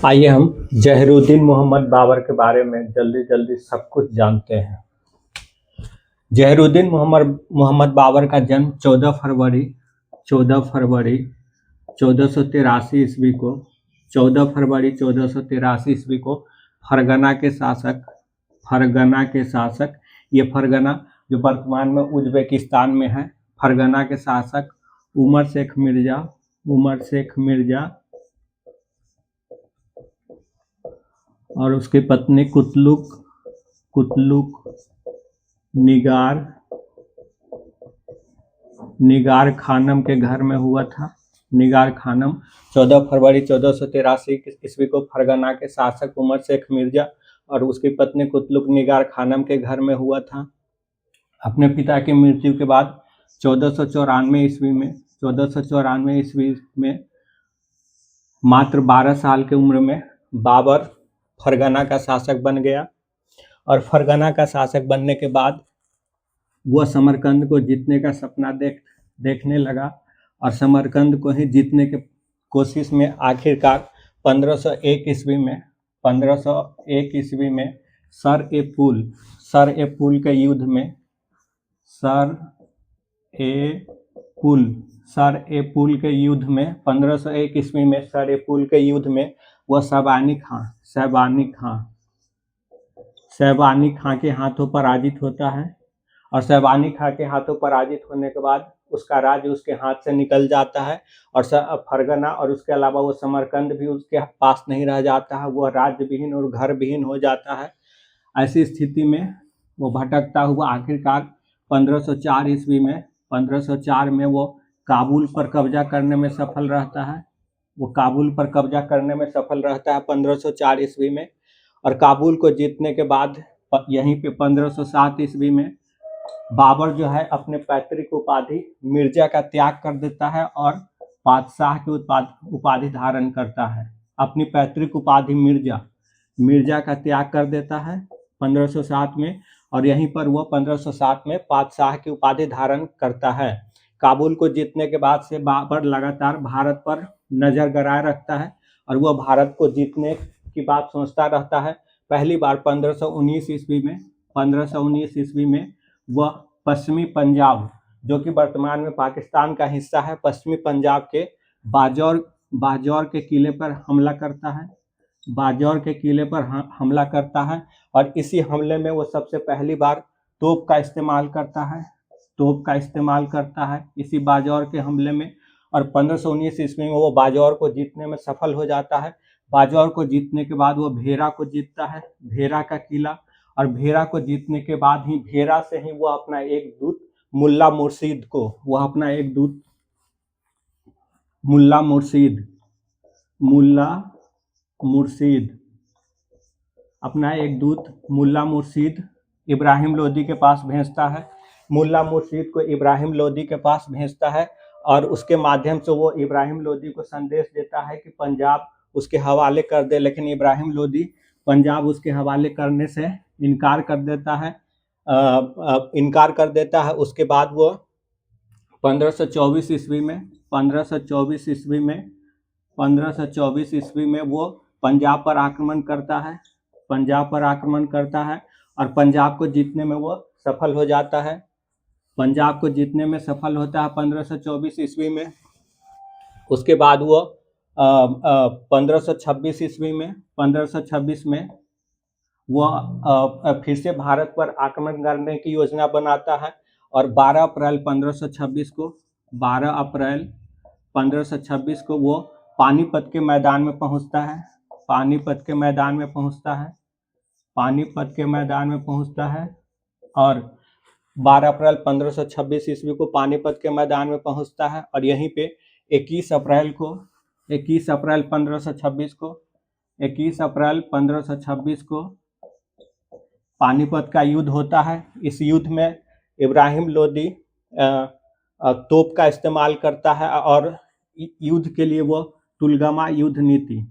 आइए हम जहीरुद्दीन मोहम्मद बाबर के बारे में जल्दी जल्दी सब कुछ जानते हैं। जहीरुद्दीन मोहम्मद बाबर का जन्म 14 फरवरी 1483 ईस्वी को 14 फरवरी 1483 ईस्वी को फरगना के शासक ये फरगना जो वर्तमान में उज्बेकिस्तान में है, फरगना के शासक उमर शेख मिर्जा और उसकी पत्नी कुतलुक निगार खानम के घर में हुआ था। निगार खानम 14 फरवरी 1483 ईस्वी को फरगना के शासक उमर शेख मिर्जा और उसकी पत्नी कुतलुक निगार खानम के घर में हुआ था। अपने पिता की मृत्यु के बाद 1494 ईस्वी में मात्र 12 साल की उम्र में बाबर फरगना का शासक बन गया और फरगना का शासक बनने के बाद वह समरकंद को जीतने का सपना देखने लगा और समरकंद को ही जीतने के कोशिश में आखिरकार 1501 ईस्वी में सर ए पुल के युद्ध में सर ए पुल के युद्ध में 1501 ईस्वी में सर ए पुल के युद्ध में वह शैबानी खां के हाथों पराजित होता है और शैबानी खां के हाथों पराजित होने के बाद उसका राज्य उसके हाथ से निकल जाता है और फरगना और उसके अलावा वो समरकंद भी उसके पास नहीं रह जाता है, वह राज्य विहीन और घर विहीन हो जाता है। ऐसी स्थिति में वो भटकता हुआ आखिरकार 1504 में वो काबुल पर कब्जा करने में सफल रहता है। 1504 ईस्वी में और काबुल को जीतने के बाद यहीं पे 1507 ईस्वी में बाबर जो है अपने पैतृक उपाधि मिर्जा का त्याग कर देता है और बादशाह की उपाधि धारण करता है। अपनी पैतृक उपाधि मिर्जा का त्याग कर देता है 1507 में और यहीं पर वह 1507 में बादशाह की उपाधि धारण करता है। काबुल को जीतने के बाद से बाबर लगातार भारत पर नजर गड़ाए रखता है और वह भारत को जीतने की बात सोचता रहता है। पहली बार 1519 ईस्वी में वह पश्चिमी पंजाब जो कि वर्तमान में पाकिस्तान का हिस्सा है, पश्चिमी पंजाब के बाजौर के किले पर हमला करता है और इसी हमले में वो सबसे पहली बार तोप का इस्तेमाल करता है इसी बाजौर के हमले में और 1519 ईस्वी में वो बाजौर को जीतने में सफल हो जाता है। बाजौर को जीतने के बाद वो भेरा को जीतता है, भेरा का किला, और भेरा को जीतने के बाद ही भेरा से ही वो अपना एक दूत मुल्ला मुर्शीद इब्राहिम लोदी के पास भेजता है। मुल्ला मुर्शीद को इब्राहिम लोदी के पास भेजता है और उसके माध्यम से वो इब्राहिम लोदी को संदेश देता है कि पंजाब उसके हवाले कर दे, लेकिन इब्राहिम लोदी पंजाब उसके हवाले करने से इनकार कर देता है। उसके बाद वो 1524 ईस्वी में वो पंजाब पर आक्रमण करता है और पंजाब को जीतने में वो सफल हो जाता है। 1524 ईस्वी में। उसके बाद वो 1526 में वो फिर से भारत पर आक्रमण करने की योजना बनाता है और 12 अप्रैल 1526 को वो पानीपत के मैदान में पहुंचता है और 12 अप्रैल 1526 ईस्वी को पानीपत के मैदान में पहुंचता है और यहीं पे 21 अप्रैल 1526 को पानीपत का युद्ध होता है। इस युद्ध में इब्राहिम लोदी तोप का इस्तेमाल करता है और युद्ध के लिए वो तुलगमा युद्ध नीति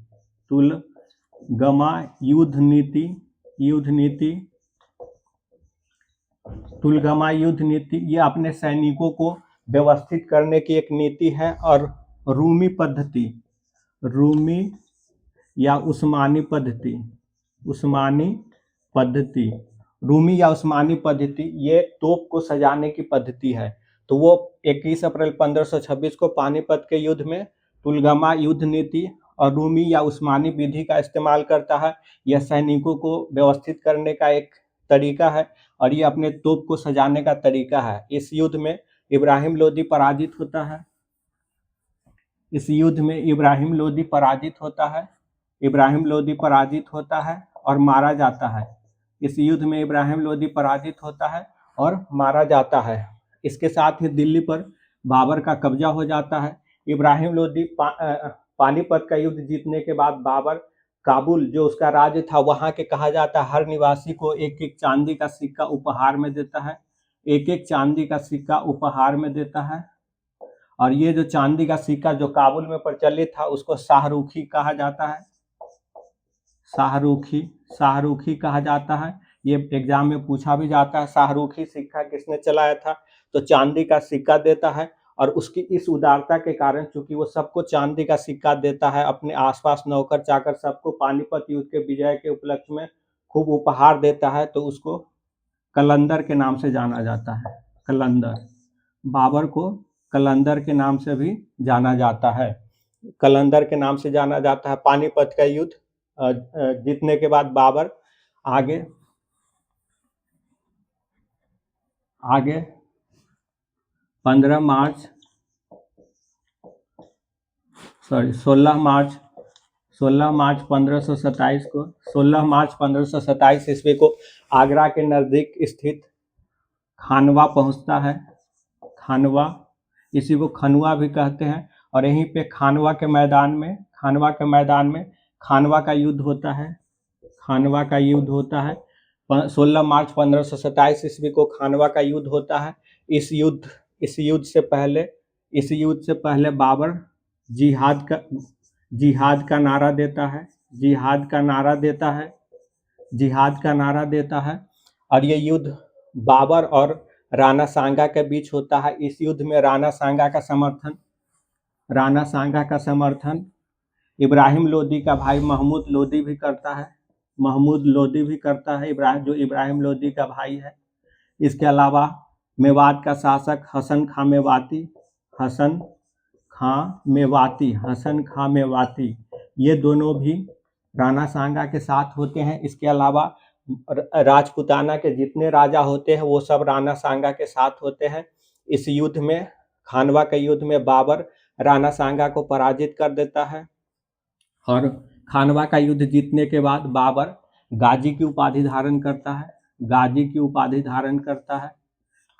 ये अपने सैनिकों को व्यवस्थित करने की एक नीति है और रूमी या उस्मानी पद्धति, उस्मानी पद्धति, रूमी या उस्मानी पद्धति ये तोप को सजाने की पद्धति है। तो वो 21 अप्रैल 1526 को पानीपत के युद्ध में तुलगमा युद्ध नीति और रूमी या उस्मानी विधि का इस्तेमाल करता है। यह सैनिकों को व्यवस्थित करने का एक तरीका है और ये अपने तोप को सजाने का तरीका है। इस युद्ध में इब्राहिम लोदी पराजित होता है। इस युद्ध में इब्राहिम लोदी पराजित होता है, इब्राहिम लोदी पराजित होता है और मारा जाता है। इस युद्ध में इब्राहिम लोदी पराजित होता है और मारा जाता है। इसके साथ ही दिल्ली पर बाबर का कब्जा हो जाता है। इब्राहिम लोदी पानीपत का युद्ध जीतने के बाद बाबर काबुल जो उसका राज्य था वहाँ के कहा जाता है हर निवासी को एक एक चांदी का सिक्का उपहार में देता है, एक एक चांदी का सिक्का उपहार में देता है। और ये जो चांदी का सिक्का जो काबुल में प्रचलित था उसको शाहरुखी कहा जाता है, शाहरुखी, शाहरुखी कहा जाता है। ये एग्जाम में पूछा भी जाता है शाहरुखी सिक्का किसने चलाया था, तो चांदी का सिक्का देता है। और उसकी इस उदारता के कारण चूंकि वो सबको चांदी का सिक्का देता है, अपने आसपास नौकर चाकर सबको पानीपत युद्ध के विजय के उपलक्ष्य में खूब उपहार देता है, तो उसको कलंदर के नाम से जाना जाता है। कलंदर, बाबर को कलंदर के नाम से भी जाना जाता है, कलंदर के नाम से जाना जाता है। पानीपत का युद्ध जीतने के बाद बाबर आगे 16 मार्च 1527 को 16 मार्च 1527 ईस्वी को आगरा के नज़दीक स्थित खानवा पहुंचता है। खानवा, इसी को खनुआ भी कहते हैं। और यहीं पे खानवा के मैदान में खानवा का युद्ध होता है। खानवा का युद्ध होता है 16 मार्च 1527 ईस्वी को खानवा का युद्ध होता है। इस युद्ध से पहले बाबर जिहाद का नारा देता है, जिहाद का नारा देता है। और ये युद्ध बाबर और राणा सांगा के बीच होता है। इस युद्ध में राणा सांगा का समर्थन इब्राहिम लोदी का भाई महमूद लोदी भी करता है, इब्राहिम लोदी का भाई है। इसके अलावा मेवात का शासक हसन खां मेवाती ये दोनों भी राणा सांगा के साथ होते हैं। इसके अलावा राजपूताना के जितने राजा होते हैं वो सब राणा सांगा के साथ होते हैं। इस युद्ध में, खानवा के युद्ध में बाबर राणा सांगा को पराजित कर देता है। और खानवा का युद्ध जीतने के बाद बाबर गाजी की उपाधि धारण करता है।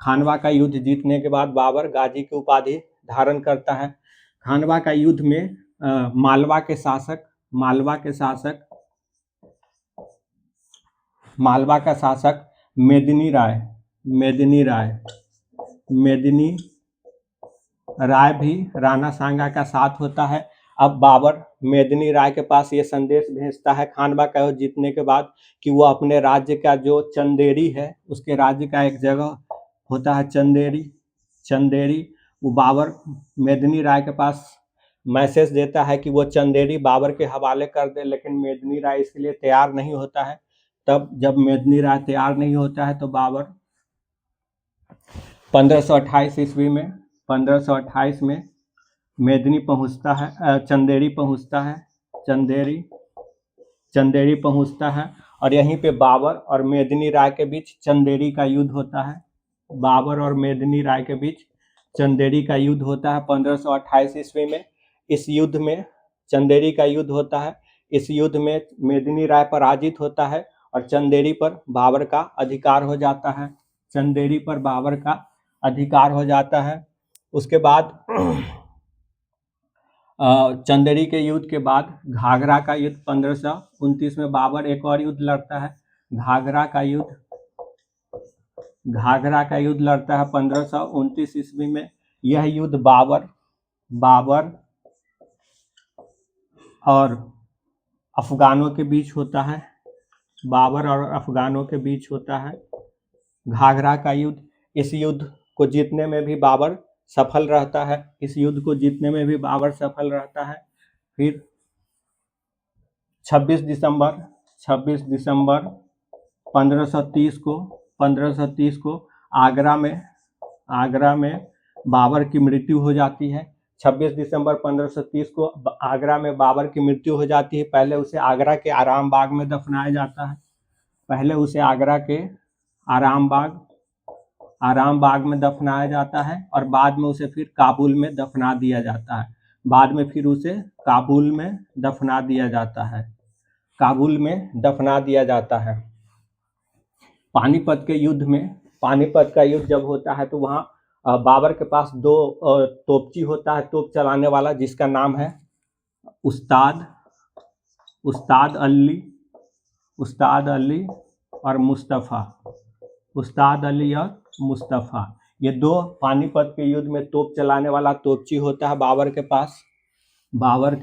खानवा का युद्ध जीतने के बाद बाबर गाजी की उपाधि धारण करता है। खानवा का युद्ध में मालवा के शासक मेदिनी राय भी राणा सांगा का साथ होता है। अब बाबर मेदिनी राय के पास ये संदेश भेजता है खानवा का युद्ध जीतने के बाद कि वो अपने राज्य का जो चंदेरी है, उसके राज्य का एक जगह होता है चंदेरी, वो बाबर मेदिनी राय के पास मैसेज देता है कि वो चंदेरी बाबर के हवाले कर दे, लेकिन मेदिनी राय इसके लिए तैयार नहीं होता है। तब जब मेदिनी राय तैयार नहीं होता है तो बाबर 1528 ईस्वी में 1528 में मेदिनी पहुंचता है, चंदेरी पहुंचता है। और यहीं पे बाबर और मेदिनी राय के बीच चंदेरी का युद्ध होता है। 1528 ईस्वी में इस युद्ध में चंदेरी का युद्ध होता है। इस युद्ध में मेदिनी राय पराजित होता है और चंदेरी पर बाबर का अधिकार हो जाता है। उसके बाद चंदेरी के युद्ध के बाद घाघरा का युद्ध 1529 में बाबर एक और युद्ध लड़ता है। घाघरा का युद्ध लड़ता है 1529 ईस्वी में। यह युद्ध बाबर और अफगानों के बीच होता है। घाघरा का युद्ध, इस युद्ध को जीतने में भी बाबर सफल रहता है। फिर छब्बीस दिसंबर 1530 को आगरा में बाबर की मृत्यु हो जाती है। 26 दिसंबर 1530 को आगरा में बाबर की मृत्यु हो जाती है। पहले उसे आगरा के आराम बाग में दफनाया जाता है। पहले उसे आगरा के आराम बाग में दफनाया जाता है और बाद में उसे फिर काबुल में दफना दिया जाता है। बाद में फिर उसे काबुल में दफना दिया जाता है। काबुल में दफना दिया जाता है। पानीपत का युद्ध जब होता है तो वहाँ बाबर के पास दो तोपची होता है, तोप चलाने वाला, जिसका नाम है उस्ताद अली और मुस्तफ़ा। ये दो पानीपत के युद्ध में तोप चलाने वाला तोपची होता है बाबर के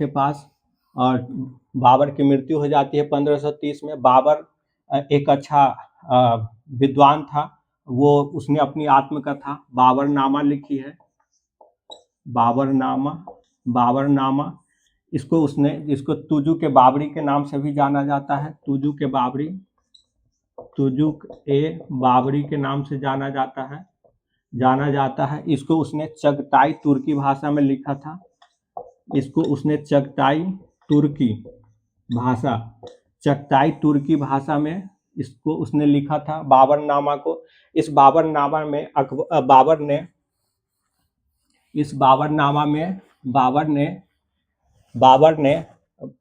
पास। और बाबर की मृत्यु हो जाती है 1530 में। बाबर एक अच्छा विद्वान था। उसने अपनी आत्मकथा बाबरनामा लिखी है। बाबरनामा इसको तुजु के बाबरी के नाम से भी जाना जाता है। तुजु ए बाबरी के नाम से जाना जाता है। इसको उसने चगताई तुर्की भाषा में लिखा था। चगताई तुर्की भाषा में इसको उसने लिखा था बाबरनामा को। इस बाबरनामा में बाबर ने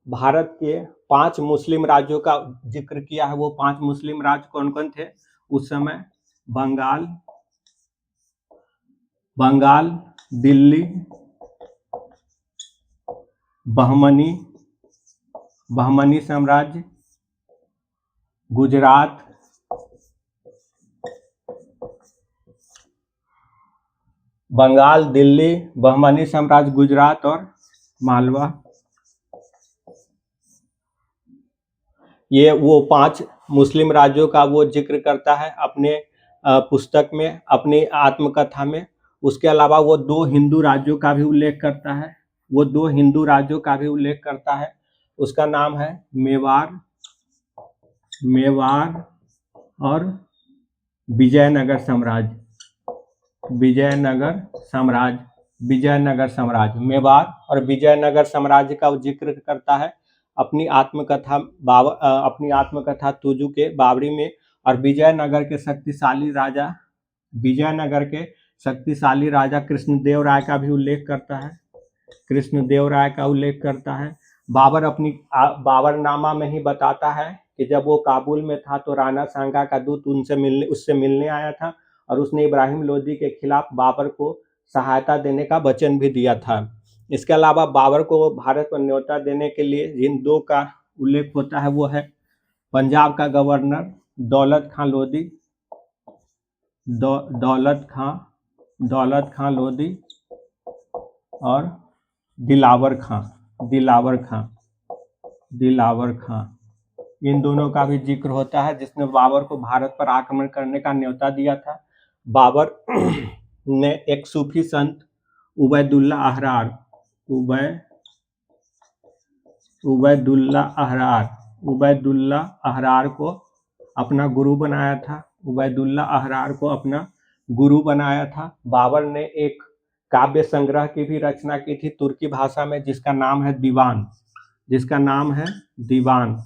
भारत के 5 मुस्लिम राज्यों का जिक्र किया है। वो 5 मुस्लिम राज्य कौन कौन थे उस समय? बंगाल, दिल्ली, बहमनी साम्राज्य, गुजरात, बंगाल, दिल्ली, बहमनी साम्राज्य, गुजरात और मालवा। ये वो 5 मुस्लिम राज्यों का वो जिक्र करता है अपने पुस्तक में, अपनी आत्मकथा में। उसके अलावा वो 2 हिंदू राज्यों का भी उल्लेख करता है। उसका नाम है मेवाड़ और विजयनगर साम्राज्य। मेवाड़ और विजयनगर साम्राज्य का जिक्र करता है अपनी आत्मकथा तुजु के बाबरी में। और विजयनगर के शक्तिशाली राजा कृष्णदेव राय का भी उल्लेख करता है। बाबरनामा में ही बताता है कि जब वो काबुल में था तो राणा सांगा का दूत उससे मिलने आया था और उसने इब्राहिम लोदी के खिलाफ बाबर को सहायता देने का वचन भी दिया था। इसके अलावा बाबर को भारत पर न्योता देने के लिए जिन 2 का उल्लेख होता है वो है पंजाब का गवर्नर दौलत खां लोधी और दिलावर खां। इन दोनों का भी जिक्र होता है जिसने बाबर को भारत पर आक्रमण करने का न्योता दिया था। बाबर ने एक सूफी संत उबैदुल्ला अहरार को अपना गुरु बनाया था। बाबर ने एक काव्य संग्रह की भी रचना की थी तुर्की भाषा में, जिसका नाम है दीवान।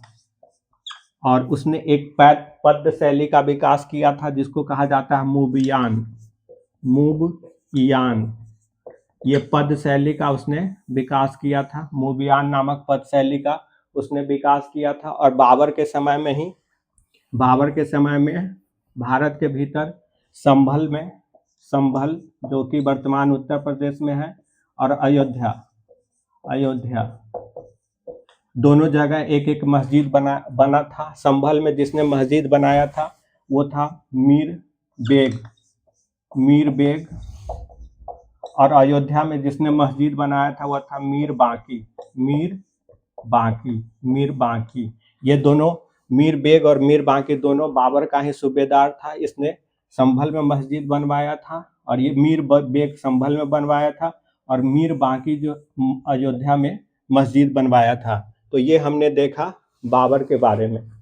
और उसने एक पद्य शैली का विकास किया था जिसको कहा जाता है मूबयान। ये पद्य शैली का उसने विकास किया था। मूबयान नामक पद्य शैली का उसने विकास किया था। और बाबर के समय में भारत के भीतर संभल जो कि वर्तमान उत्तर प्रदेश में है, और अयोध्या दोनों जगह एक मस्जिद बना था। संभल में जिसने मस्जिद बनाया था वो था मीर बेग, और अयोध्या में जिसने मस्जिद बनाया था वो था मीर बांकी। ये दोनों मीर बेग और मीर बांकी दोनों बाबर का ही सूबेदार था। इसने संभल में मस्जिद बनवाया था और ये मीर बेग संभल में बनवाया था और मीर बांकी जो अयोध्या में मस्जिद बनवाया था। तो ये हमने देखा बाबर के बारे में।